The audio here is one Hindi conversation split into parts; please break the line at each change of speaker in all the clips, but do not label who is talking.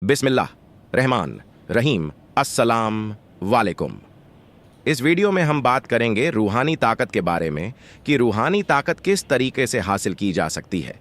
बिस्मिल्लाह रहमान रहीम अस्सलाम वालेकुम। इस वीडियो में हम बात करेंगे रूहानी ताकत के बारे में कि रूहानी ताकत किस तरीके से हासिल की जा सकती है,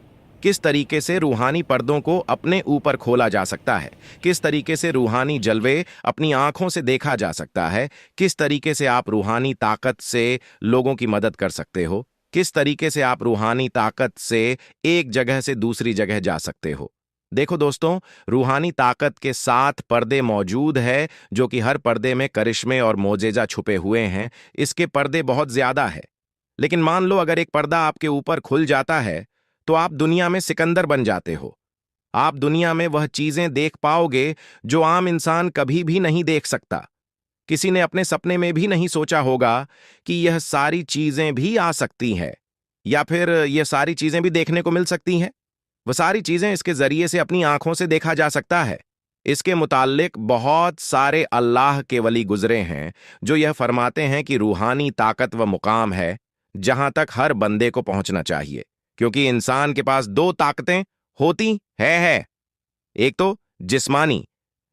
किस तरीके से रूहानी पर्दों को अपने ऊपर खोला जा सकता है, किस तरीके से रूहानी जलवे अपनी आंखों से देखा जा सकता है, किस तरीके से आप रूहानी ताकत से लोगों की मदद कर सकते हो, किस तरीके से आप रूहानी ताकत से एक जगह से दूसरी जगह जा सकते हो। देखो दोस्तों, रूहानी ताकत के 7 पर्दे मौजूद है, जो कि हर पर्दे में करिश्मे और मोजेजा छुपे हुए हैं। इसके पर्दे बहुत ज्यादा है, लेकिन मान लो अगर एक पर्दा आपके ऊपर खुल जाता है तो आप दुनिया में सिकंदर बन जाते हो। आप दुनिया में वह चीजें देख पाओगे जो आम इंसान कभी भी नहीं देख सकता। किसी ने अपने सपने में भी नहीं सोचा होगा कि यह सारी चीजें भी आ सकती हैं, या फिर यह सारी चीजें भी देखने को मिल सकती हैं। वह सारी चीजें इसके जरिए से अपनी आंखों से देखा जा सकता है। इसके मुताल्लिक बहुत सारे अल्लाह के वली गुजरे हैं जो यह फरमाते हैं कि रूहानी ताकत व मुकाम है जहां तक हर बंदे को पहुंचना चाहिए, क्योंकि इंसान के पास 2 ताकतें होती है। एक तो जिस्मानी,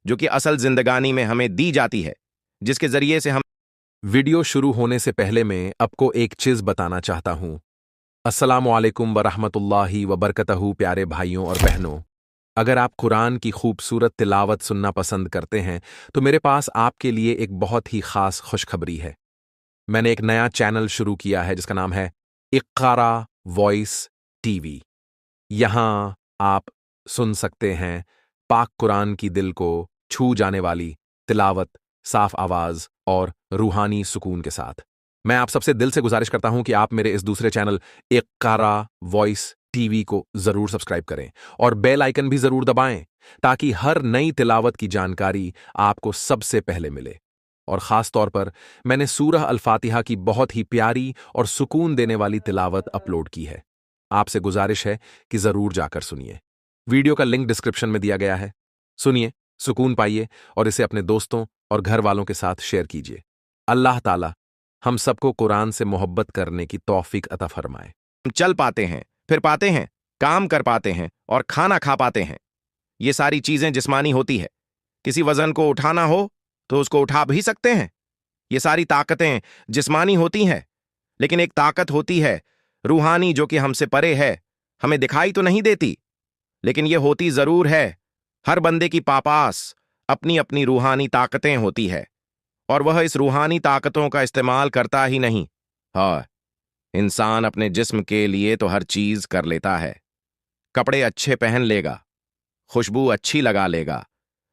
जो कि असल जिंदगानी में हमें दी जाती है, जिसके जरिए से हम।
वीडियो शुरू होने से पहले मैं आपको एक चीज बताना चाहता हूं। अस्सलामु अलैकुम वरहमतुल्लाहि वबरकतहू। प्यारे भाइयों और बहनों, अगर आप कुरान की खूबसूरत तिलावत सुनना पसंद करते हैं तो मेरे पास आपके लिए एक बहुत ही खास खुशखबरी है। मैंने एक नया चैनल शुरू किया है जिसका नाम है इक़्क़ारा वॉइस टीवी। यहां आप सुन सकते हैं पाक कुरान की दिल को छू जाने वाली तिलावत साफ आवाज और रूहानी सुकून के साथ। मैं आप सबसे दिल से गुजारिश करता हूं कि आप मेरे इस दूसरे चैनल इक़्क़ारा वॉइस टीवी को जरूर सब्सक्राइब करें और बेल आइकन भी जरूर दबाएं, ताकि हर नई तिलावत की जानकारी आपको सबसे पहले मिले। और खास तौर पर मैंने सूरह अल फातिहा की बहुत ही प्यारी और सुकून देने वाली तिलावत अपलोड की है। आपसे गुजारिश है कि जरूर जाकर सुनिए। वीडियो का लिंक डिस्क्रिप्शन में दिया गया है। सुनिए, सुकून पाइए और इसे अपने दोस्तों और घर वालों के साथ शेयर कीजिए। अल्लाह ताला हम सबको कुरान से मोहब्बत करने की तौफीक अता फरमाए।
चल पाते हैं, फिर पाते हैं, काम कर पाते हैं और खाना खा पाते हैं। ये सारी चीजें जिस्मानी होती है। किसी वजन को उठाना हो तो उसको उठा भी सकते हैं। ये सारी ताकतें जिस्मानी होती हैं, लेकिन एक ताकत होती है रूहानी, जो कि हमसे परे है, हमें दिखाई तो नहीं देती, लेकिन ये होती जरूर है। हर बंदे की पास अपनी अपनी रूहानी ताकतें होती है, और वह इस रूहानी ताकतों का इस्तेमाल करता ही नहीं। हाँ, इंसान अपने जिस्म के लिए तो हर चीज कर लेता है। कपड़े अच्छे पहन लेगा, खुशबू अच्छी लगा लेगा,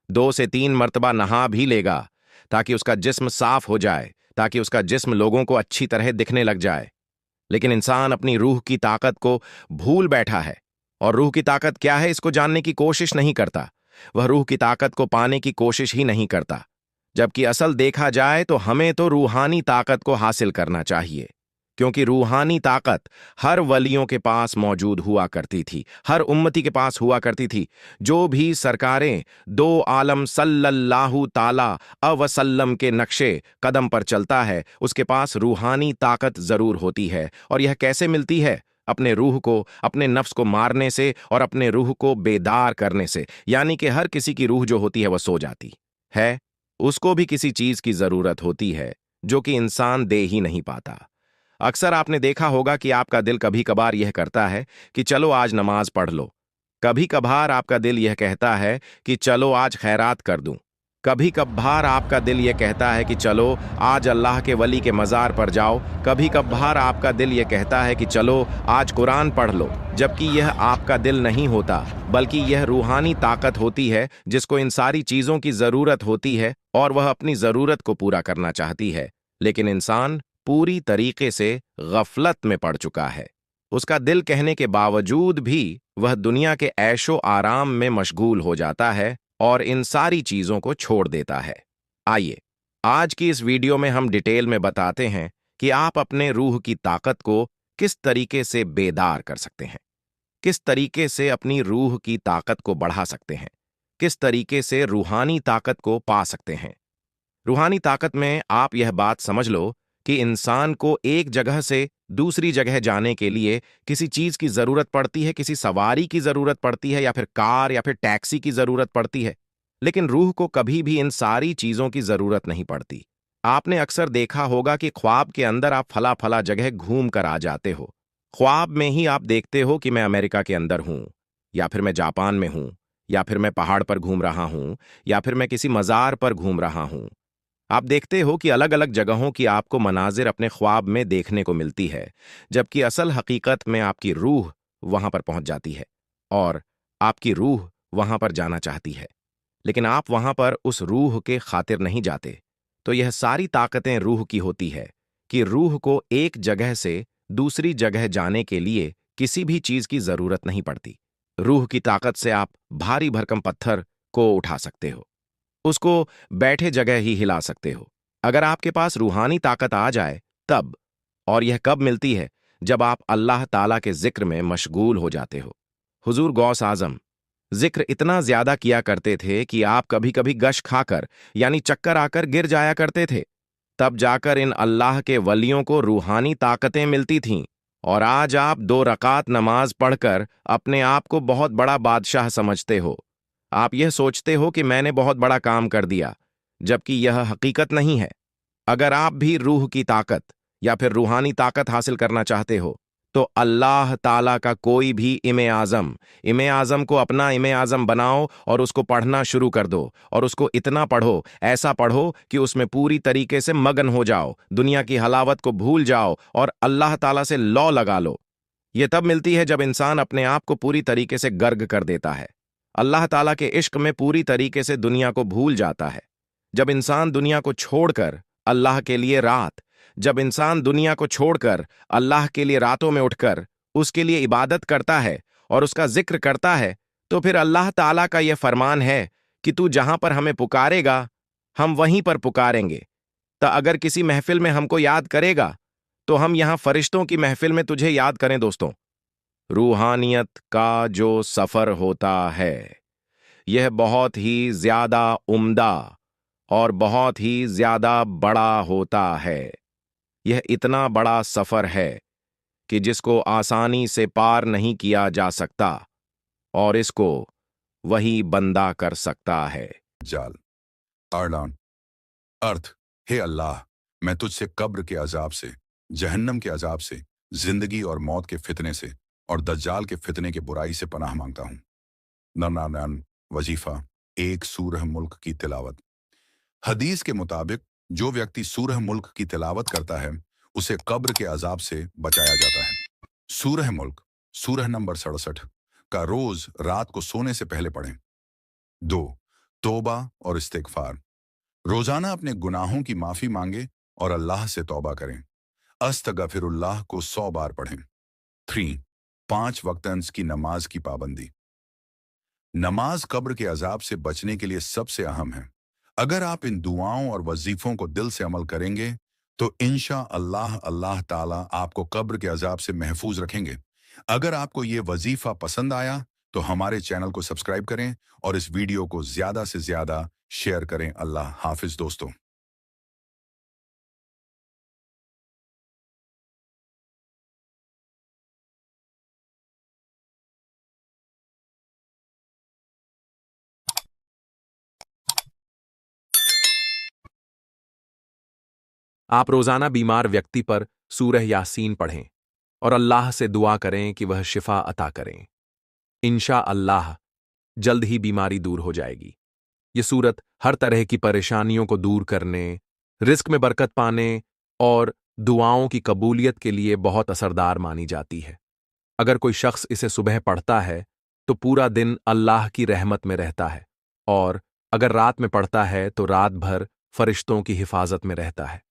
2 से 3 मर्तबा नहा भी लेगा, ताकि उसका जिस्म साफ हो जाए, ताकि उसका जिस्म लोगों को अच्छी तरह दिखने लग जाए। लेकिन इंसान अपनी रूह की ताकत को भूल बैठा है, और रूह की ताकत क्या है इसको जानने की कोशिश नहीं करता। वह रूह की ताकत को पाने की कोशिश ही नहीं करता। जबकि असल देखा जाए तो हमें तो रूहानी ताकत को हासिल करना चाहिए, क्योंकि रूहानी ताकत हर वलियों के पास मौजूद हुआ करती थी, हर उम्मती के पास हुआ करती थी। जो भी सरकारें 2 आलम सल्लल्लाहु ताला अवसल्लम के नक्शे कदम पर चलता है, उसके पास रूहानी ताकत जरूर होती है। और यह कैसे मिलती है? अपने रूह को, अपने नफ्स को मारने से और अपने रूह को बेदार करने से। यानी कि हर किसी की रूह जो होती है वह सो जाती है, उसको भी किसी चीज की जरूरत होती है जो कि इंसान दे ही नहीं पाता। अक्सर आपने देखा होगा कि आपका दिल कभी कभार यह करता है कि चलो आज नमाज पढ़ लो। कभी कभार आपका दिल यह कहता है कि चलो आज खैरात कर दूं। कभी कभार आपका दिल यह कहता है कि चलो आज अल्लाह के वली के मज़ार पर जाओ। कभी कभार आपका दिल यह कहता है कि चलो आज कुरान पढ़ लो। जबकि यह आपका दिल नहीं होता, बल्कि यह रूहानी ताकत होती है जिसको इन सारी चीज़ों की ज़रूरत होती है, और वह अपनी ज़रूरत को पूरा करना चाहती है। लेकिन इंसान पूरी तरीके से गफलत में पड़ चुका है। उसका दिल कहने के बावजूद भी वह दुनिया के ऐशो आराम में मशगूल हो जाता है और इन सारी चीजों को छोड़ देता है। आइए आज की इस वीडियो में हम डिटेल में बताते हैं कि आप अपने रूह की ताकत को किस तरीके से बेदार कर सकते हैं, किस तरीके से अपनी रूह की ताकत को बढ़ा सकते हैं, किस तरीके से रूहानी ताकत को पा सकते हैं। रूहानी ताकत में आप यह बात समझ लो कि इंसान को एक जगह से दूसरी जगह जाने के लिए किसी चीज की जरूरत पड़ती है, किसी सवारी की जरूरत पड़ती है, या फिर कार या फिर टैक्सी की जरूरत पड़ती है। लेकिन रूह को कभी भी इन सारी चीजों की जरूरत नहीं पड़ती। आपने अक्सर देखा होगा कि ख्वाब के अंदर आप फला फला जगह घूम कर आ जाते हो। ख्वाब में ही आप देखते हो कि मैं अमेरिका के अंदर हूं, या फिर मैं जापान में हूं, या फिर मैं पहाड़ पर घूम रहा हूं, या फिर मैं किसी मज़ार पर घूम रहा हूं। आप देखते हो कि अलग अलग जगहों की आपको मनाजिर अपने ख्वाब में देखने को मिलती है, जबकि असल हकीकत में आपकी रूह वहां पर पहुंच जाती है और आपकी रूह वहां पर जाना चाहती है, लेकिन आप वहां पर उस रूह के खातिर नहीं जाते। तो यह सारी ताकतें रूह की होती है कि रूह को एक जगह से दूसरी जगह जाने के लिए किसी भी चीज की जरूरत नहीं पड़ती। रूह की ताकत से आप भारी भरकम पत्थर को उठा सकते हो, उसको बैठे जगह ही हिला सकते हो। अगर आपके पास रूहानी ताकत आ जाए तब, और यह कब मिलती है? जब आप अल्लाह ताला के जिक्र में मशगूल हो जाते हो। हुजूर गौस आजम जिक्र इतना ज्यादा किया करते थे कि आप कभी कभी गश खाकर यानी चक्कर आकर गिर जाया करते थे। तब जाकर इन अल्लाह के वलियों को रूहानी ताकतें मिलती थीं, और आज आप 2 रकात नमाज पढ़कर अपने आप को बहुत बड़ा बादशाह समझते हो। आप यह सोचते हो कि मैंने बहुत बड़ा काम कर दिया, जबकि यह हकीकत नहीं है। अगर आप भी रूह की ताकत या फिर रूहानी ताकत हासिल करना चाहते हो, तो अल्लाह ताला का कोई भी इमे आजम को अपना इमे आजम बनाओ और उसको पढ़ना शुरू कर दो, और उसको इतना पढ़ो, ऐसा पढ़ो कि उसमें पूरी तरीके से मगन हो जाओ, दुनिया की हलावत को भूल जाओ और अल्लाह ताला से लौ लगा लो। यह तब मिलती है जब इंसान अपने आप को पूरी तरीके से गर्ग कर देता है, अल्लाह ताला के इश्क में पूरी तरीके से दुनिया को भूल जाता है। जब इंसान दुनिया को छोड़कर अल्लाह के लिए जब इंसान दुनिया को छोड़कर अल्लाह के लिए रातों में उठकर उसके लिए इबादत करता है और उसका जिक्र करता है, तो फिर अल्लाह ताला का यह फरमान है कि तू जहां पर हमें पुकारेगा हम वहीं पर पुकारेंगे। तो अगर किसी महफिल में हमको याद करेगा तो हम यहां फरिश्तों की महफिल में तुझे याद करें। दोस्तों, रूहानियत का जो सफर होता है यह बहुत ही ज्यादा उम्दा और बहुत ही ज्यादा बड़ा होता है। यह इतना बड़ा सफर है कि जिसको आसानी से पार नहीं किया जा सकता, और इसको वही बंदा कर सकता है।
जाल आर्लान अर्थ, हे अल्लाह, मैं तुझसे कब्र के अजाब से, जहन्नम के अजाब से, जिंदगी और मौत के फितने से और दज्जाल के फितने के बुराई से पनाह मांगता हूँ। नरनान वजीफा 1 सूरह मुल्क की तिलावत। हदीस के मुताबिक जो व्यक्ति सूरह मुल्क की तिलावत करता है उसे कब्र के अजाब से बचाया जाता है। सूरह मुल्क सूरह नंबर 67 का रोज रात को सोने से पहले पढ़ें। 2. तौबा और इस्तिगफार। रोजाना अपने गुनाहों की माफी मांगे और अल्लाह से तौबा करें। अस्तगफिरुल्लाह को 100 बार पढ़ें। 3. 5 वक्तंस की नमाज की पाबंदी। नमाज कब्र के अजाब से बचने के लिए सबसे अहम है। अगर आप इन दुआओं और वजीफों को दिल से अमल करेंगे तो इंशाअल्लाह अल्लाह ताला आपको कब्र के अजाब से महफूज रखेंगे। अगर आपको ये वजीफा पसंद आया तो हमारे चैनल को सब्सक्राइब करें और इस वीडियो को ज्यादा से ज्यादा शेयर करें। अल्लाह हाफिज दोस्तों।
आप रोजाना बीमार व्यक्ति पर सूरह यासीन पढ़ें और अल्लाह से दुआ करें कि वह शिफा अता करें। इंशा अल्लाह जल्द ही बीमारी दूर हो जाएगी। ये सूरत हर तरह की परेशानियों को दूर करने, रिस्क में बरकत पाने और दुआओं की कबूलियत के लिए बहुत असरदार मानी जाती है। अगर कोई शख्स इसे सुबह पढ़ता है तो पूरा दिन अल्लाह की रहमत में रहता है, और अगर रात में पढ़ता है तो रात भर फरिश्तों की हिफाजत में रहता है।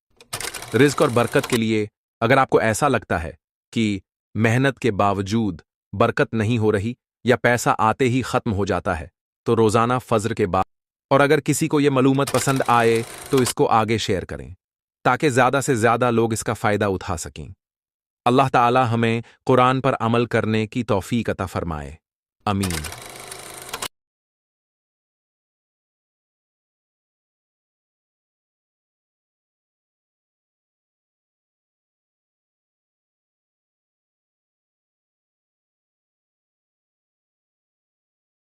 रिस्क और बरकत के लिए अगर आपको ऐसा लगता है कि मेहनत के बावजूद बरकत नहीं हो रही या पैसा आते ही खत्म हो जाता है, तो रोजाना फज्र के बाद, और अगर किसी को यह मालूमत पसंद आए तो इसको आगे शेयर करें ताकि ज्यादा से ज्यादा लोग इसका फायदा उठा सकें। अल्लाह ताला हमें कुरान पर अमल करने की तौफीक अता फरमाए। अमीन।